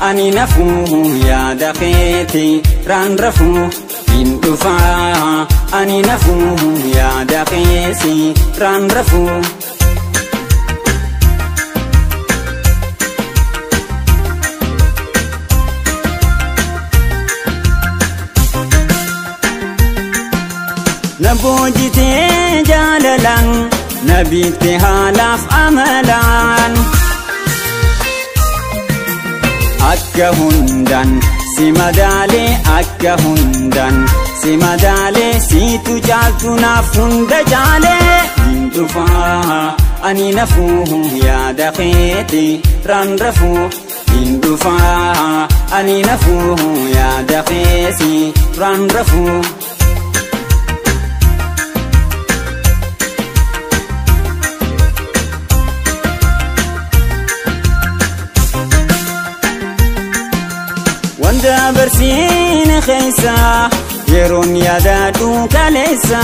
Ani nafu ya daketi ran rafu indufa ani nafu ya dakesi ran rafu nabojite jalalan nabite halaf amalan akka hundan simadale akka hundan simadale situ jaltu naaf hunda jale indufa ani nafu ya daketi ran rafu indufa ani nafu ya dakesi ran rafu wanda barsin khaysa yerun yadadu kalesa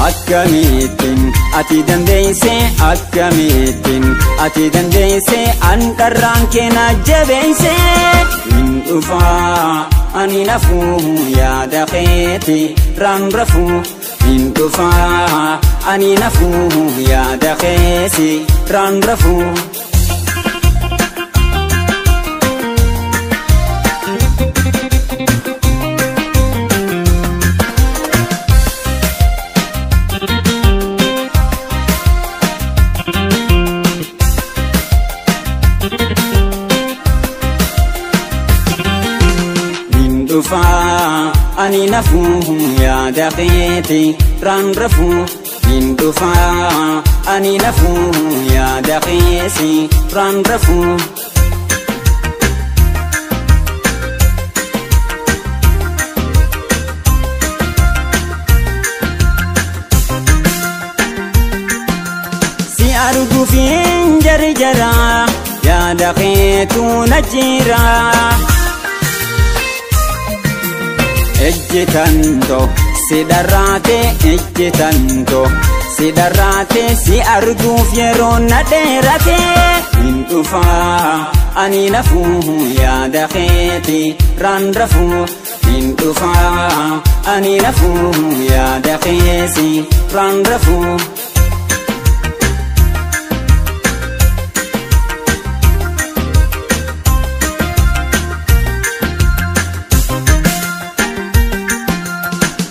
akkamitin ati dandeese anqarran kena jabeese indufa ani nafu ya daketi ran rafu indufa ani nafu ya dakesi ran rafu ani nafu ya daketi ran rafu indufa ani nafu ya dakesi ran rafu si argu fin jarjara ya daketu najira ejjetanto sidarate si arguuf yeroon na dheerate indufa ani nafu ya daketi ran rafu indufa ani nafu ya dakesi ran rafu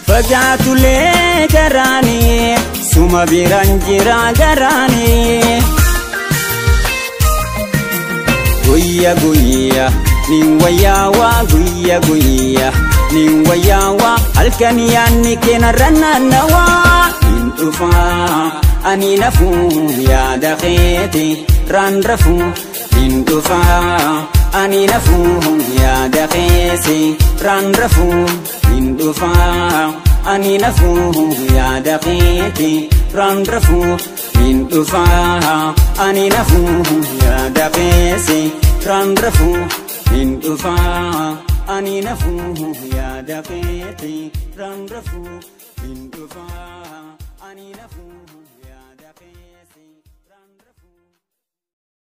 fagaatu le garani suma biranjira garani guyya nin wayawa alkaniyani kena rananawa indufa ani nafu ya daketi ran rafu indufa ani nafu ya dakesi ran rafu indufa ani nafu ya daketi ran rafu indufa ani nafu ya dakesi ran rafu indufa ani nafu ya daketi ran rafu indufa ani nafu